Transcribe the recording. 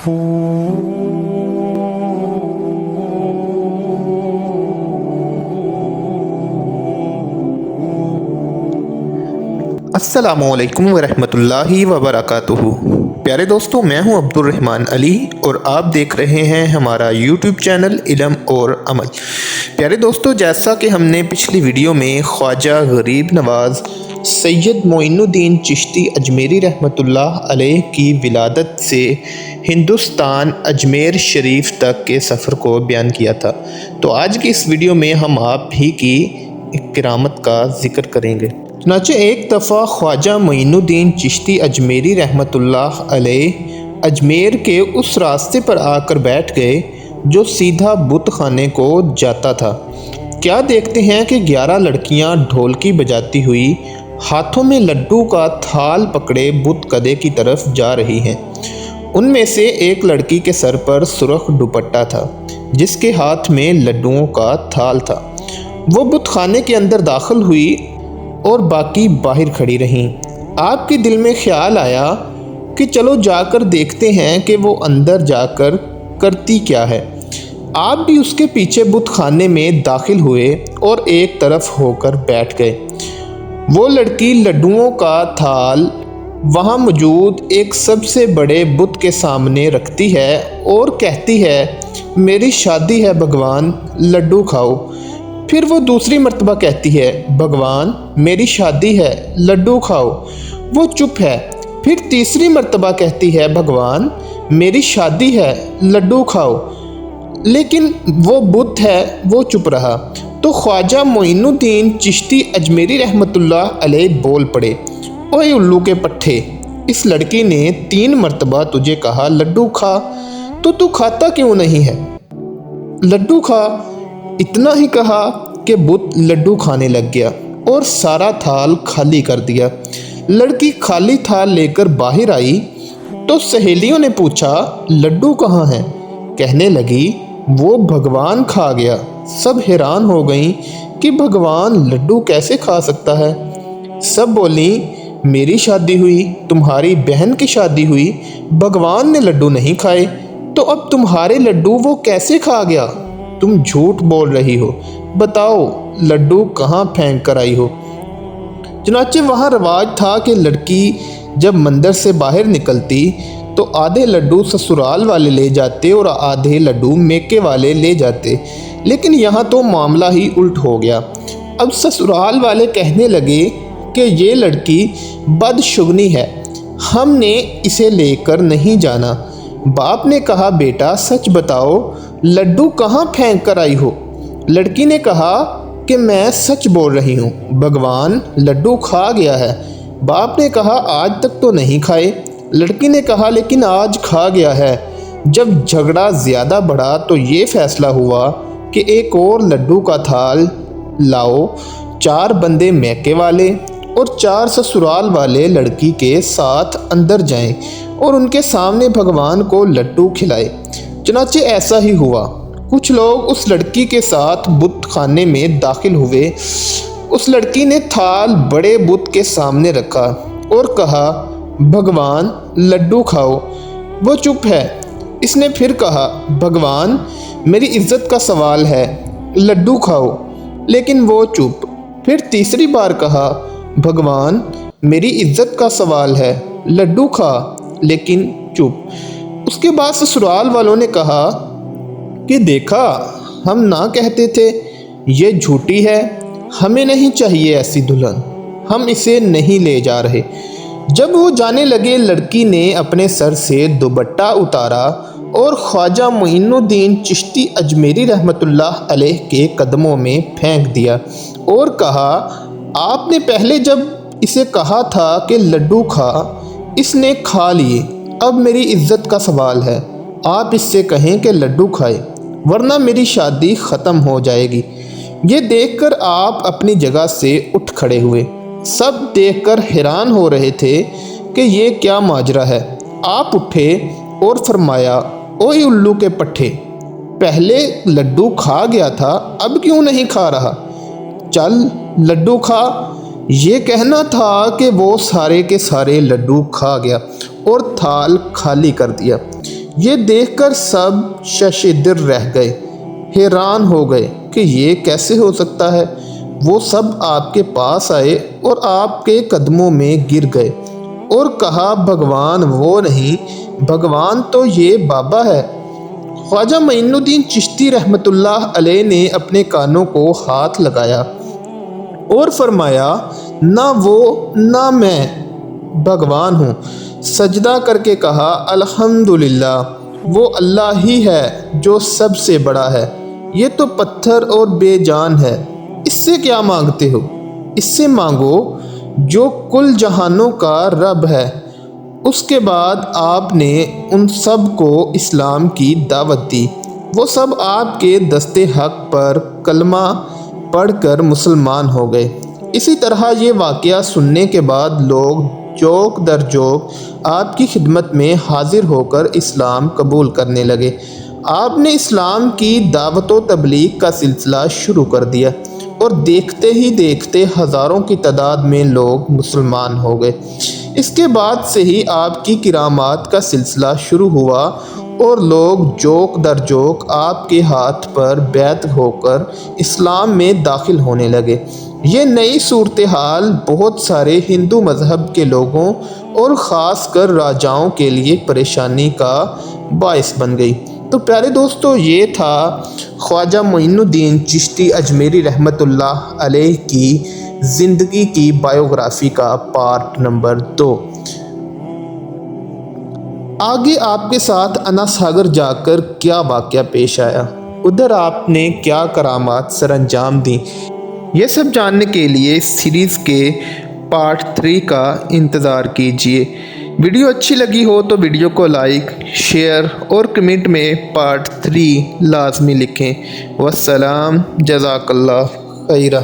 अस्सलामुअलैकुम वरहमतुल्लाहि वबरकातुहू। प्यारे दोस्तों, मैं हूं अब्दुर्रहमान अली और आप देख रहे हैं हमारा यूट्यूब चैनल इल्म और अमल। प्यारे दोस्तों, जैसा कि हमने पिछली वीडियो में ख्वाजा गरीब नवाज़ सैयद मोइनुद्दीन चिश्ती अजमेरी रहमतुल्लाह अलैह की विलादत से हिंदुस्तान अजमेर शरीफ तक के सफ़र को बयान किया था, तो आज की इस वीडियो में हम आप ही की करामत का ज़िक्र करेंगे। चुनांचे एक दफ़ा ख्वाजा मोइनुद्दीन चिश्ती अजमेरी रहमतुल्लाह अलैह अजमेर के उस रास्ते पर आकर बैठ गए जो सीधा बुत खाने को जाता था। क्या देखते हैं कि 11 लड़कियां ढोलकी बजाती हुई हाथों में लड्डू का थाल पकड़े बुत कदे की तरफ जा रही हैं। उनमें से एक लड़की के सर पर सुर्ख दुपट्टा था जिसके हाथ में लड्डुओं का थाल था। वो बुत खाने के अंदर दाखिल हुई और बाकी बाहर खड़ी रहीं। आपके दिल में ख्याल आया कि चलो जाकर देखते हैं कि वो अंदर जाकर करती क्या है। आप भी उसके पीछे बुत खाने में दाखिल हुए और एक तरफ होकर बैठ गए। वो लड़की लड्डुओं का थाल वहाँ मौजूद एक सबसे बड़े बुत के सामने रखती है और कहती है, मेरी शादी है भगवान, लड्डू खाओ। फिर वो दूसरी मर्तबा कहती है, भगवान मेरी शादी है, लड्डू खाओ। वो चुप है। फिर तीसरी मर्तबा कहती है, भगवान मेरी शादी है, लड्डू खाओ। लेकिन वो बुत है, वो चुप रहा। तो ख्वाजा मोइनुद्दीन चिश्ती अजमेरी रहमतुल्लाह अलैह बोल पड़े, ओए उल्लू के पट्टे, इस लड़की ने 3 मर्तबा तुझे कहा लड्डू खा, तो तू खाता क्यों नहीं है? लड्डू खा। इतना ही कहा कि बुत लड्डू खाने लग गया और सारा थाल खाली कर दिया। लड़की खाली थाल लेकर बाहर आई तो सहेलियों ने पूछा, लड्डू कहाँ हैं? कहने लगी, वो भगवान खा गया। सब हैरान हो गईं कि भगवान लड्डू कैसे खा सकता है। सब बोली, मेरी शादी हुई, तुम्हारी बहन की शादी हुई, भगवान ने लड्डू नहीं खाए, तो अब तुम्हारे लड्डू वो कैसे खा गया? तुम झूठ बोल रही हो, बताओ लड्डू कहाँ फेंक कर आई हो? चुनांचे वहाँ रवाज था कि लड़की जब मंदिर से बाहर निकलती तो आधे लड्डू ससुराल वाले ले जाते और आधे लड्डू मेके वाले ले जाते, लेकिन यहाँ तो मामला ही उल्ट हो गया। अब ससुराल वाले कहने लगे कि ये लड़की बदशुगनी है, हमने इसे लेकर नहीं जाना। बाप ने कहा, बेटा सच बताओ, लड्डू कहाँ फेंक कर आई हो? लड़की ने कहा कि मैं सच बोल रही हूँ, भगवान लड्डू खा गया है। बाप ने कहा, आज तक तो नहीं खाए। लड़की ने कहा, लेकिन आज खा गया है। जब झगड़ा ज़्यादा बढ़ा तो ये फैसला हुआ कि एक और लड्डू का थाल लाओ। 4 बंदे मैके वाले और 4 ससुराल वाले लड़की के साथ अंदर जाएं और उनके सामने भगवान को लड्डू खिलाए। चुनांचे ऐसा ही हुआ। कुछ लोग उस लड़की के साथ बुत खाने में दाखिल हुए। उस लड़की ने थाल बड़े बुत के सामने रखा और कहा, भगवान लड्डू खाओ। वो चुप है। इसने फिर कहा, भगवान मेरी इज्जत का सवाल है, लड्डू खाओ। लेकिन वो चुप। फिर तीसरी बार कहा, भगवान मेरी इज्जत का सवाल है, लड्डू खा। लेकिन चुप। उसके बाद ससुराल वालों ने कहा कि देखा, हम ना कहते थे, ये झूठी है, हमें नहीं चाहिए ऐसी दुल्हन, हम इसे नहीं ले जा रहे। जब वो जाने लगे, लड़की ने अपने सर से दुपट्टा उतारा और ख्वाजा मोइनुद्दीन चिश्ती अजमेरी रहमतुल्लाह अलैह के कदमों में फेंक दिया और कहा, आपने पहले जब इसे कहा था कि लड्डू खा, इसने खा लिए। अब मेरी इज्जत का सवाल है, आप इससे कहें कि लड्डू खाए, वरना मेरी शादी ख़त्म हो जाएगी। ये देखकर आप अपनी जगह से उठ खड़े हुए। सब देखकर हैरान हो रहे थे कि ये क्या माजरा है। आप उठे और फरमाया, ओए उल्लू के पट्टे, पहले लड्डू खा गया था, अब क्यों नहीं खा रहा? चल लड्डू खा। ये कहना था कि वो सारे के सारे लड्डू खा गया और थाल खाली कर दिया। یہ دیکھ کر سب ششدر رہ گئے، حیران ہو گئے کہ یہ کیسے ہو سکتا ہے۔ وہ سب آپ کے پاس آئے اور آپ کے قدموں میں گر گئے اور کہا بھگوان وہ نہیں، بھگوان تو یہ بابا ہے۔ خواجہ معین الدین چشتی رحمۃ اللہ علیہ نے اپنے کانوں کو ہاتھ لگایا اور فرمایا نہ وہ نہ میں بھگوان ہوں۔ سجدہ کر کے کہا الحمدللہ، وہ اللہ ہی ہے جو سب سے بڑا ہے، یہ تو پتھر اور بے جان ہے، اس سے کیا مانگتے ہو؟ اس سے مانگو جو کل جہانوں کا رب ہے۔ اس کے بعد آپ نے ان سب کو اسلام کی دعوت دی، وہ سب آپ کے دست حق پر کلمہ پڑھ کر مسلمان ہو گئے۔ اسی طرح یہ واقعہ سننے کے بعد لوگ جوک در جوک آپ کی خدمت میں حاضر ہو کر اسلام قبول کرنے لگے۔ آپ نے اسلام کی دعوت و تبلیغ کا سلسلہ شروع کر دیا اور دیکھتے ہی دیکھتے ہزاروں کی تعداد میں لوگ مسلمان ہو گئے۔ اس کے بعد سے ہی آپ کی کرامات کا سلسلہ شروع ہوا اور لوگ جوک در جوک آپ کے ہاتھ پر بیعت ہو کر اسلام میں داخل ہونے لگے۔ یہ نئی صورتحال بہت سارے ہندو مذہب کے لوگوں اور خاص کر راجاؤں کے لیے پریشانی کا باعث بن گئی۔ تو پیارے دوستو، یہ تھا خواجہ معین الدین چشتی اجمیری رحمۃ اللہ علیہ کی زندگی کی بائیوگرافی کا پارٹ نمبر 2۔ آگے آپ کے ساتھ انا ساگر جا کر کیا واقعہ پیش آیا، ادھر آپ نے کیا کرامات سر انجام دیں، یہ سب جاننے کے لیے سیریز کے پارٹ 3 کا انتظار کیجیے۔ ویڈیو اچھی لگی ہو تو ویڈیو کو لائک، شیئر اور کمنٹ میں پارٹ 3 لازمی لکھیں۔ والسلام، جزاک اللہ خیرہ۔